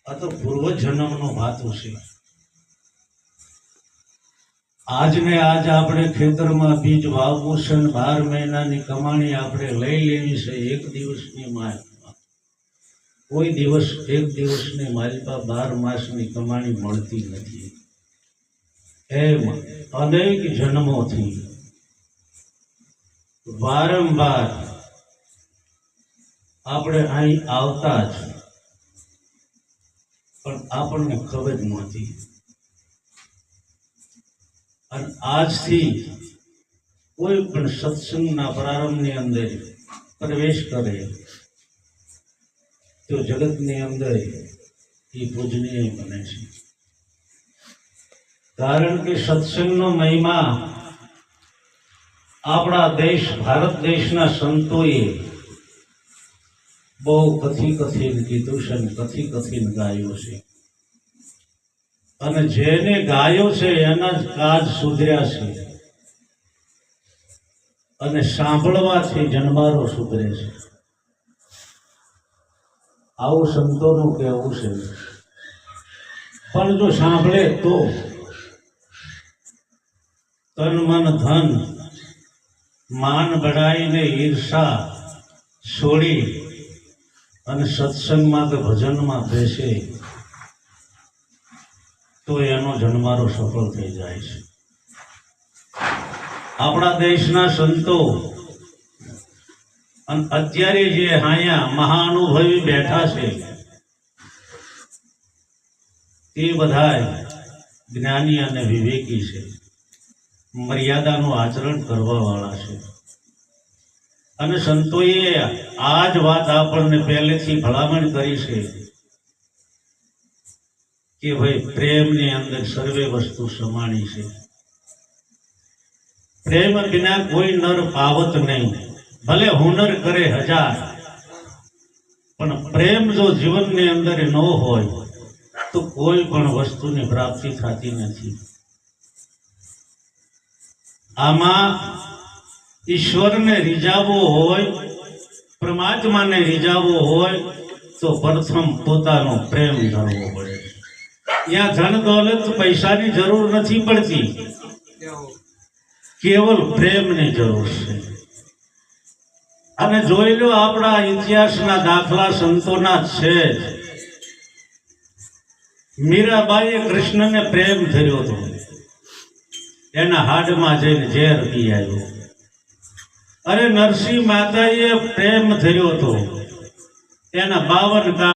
આ તો પૂર્વ જન્મનો વાતો છે. આજને આજ આપણે ખેતરમાં બીજ વાવવું છે ને 12 મહિનાની કમાણી આપણે લઈ લેવી છે. એક દિવસની માલ કોઈ દિવસ એક દિવસની માલપા 12 માસની કમાણી મળતી નથી. એમ અનેક જન્મોથી વારંવાર આપણે અહીં આવતા જ પણ આપણને ખબર નહોતી. અને આજથી કોઈ પણ સત્સંગના પ્રારંભની અંદર પ્રવેશ કરે તો જગતની અંદર એ પૂજનીય બને છે. કારણ કે સત્સંગનો મહિમા આપણા દેશ ભારત દેશના સંતોએ બહુ કથી કથીને કીધું છે અને કથી કથીને ગાયું છે. અને જેને ગાયો છે એના જ કાજ સુધર્યા છે. અને સાંભળવાથી જન્મારો સુધરે છે. આવું સંતોનું કહેવું છે. પણ જો સાંભળે તો તન મન ધન માન બડાઈને ઈર્ષા છોડી અને સત્સંગમાં કે ભજનમાં બેસે તો એનો જન્મારો સફળ થઈ જાય છે. આપણા દેશના સંતો અને અત્યારે જે અહીંયા મહાનુભવી બેઠા છે તે બધા જ્ઞાની અને વિવેકી છે. મર્યાદાનું આચરણ કરવા વાળા છે. અને સંતોએ આ જ વાત આપણને પહેલેથી ભલામણ કરી છે કે ભાઈ પ્રેમની અંદર સર્વે વસ્તુ સમાણી છે. પ્રેમ વિના કોઈ નર પાવત નહીં. ભલે હુનર કરે 1000 પણ પ્રેમ જો જીવનની અંદર ન હોય તો કોઈ પણ વસ્તુની પ્રાપ્તિ થતી નથી. આમાં ઈશ્વરને રીઝાવવો હોય, પરમાત્માને રીઝાવવો હોય તો પ્રથમ પોતાનો પ્રેમ ધરવો પડે. ત્યાં ધન દોલત પૈસાની જરૂર નથી પડતી, કેવલ પ્રેમની જરૂર છે. અને જોઈ લો આપણા ઇતિહાસના દાખલા સંતોના છે. મીરાબાઈએ કૃષ્ણને પ્રેમ ધર્યો હતો. એના હાડમાં જઈને ઝેર પી આવ્યો. અરે નરસિંહ માતાએ પ્રેમ ધર્યો હતો. એના 52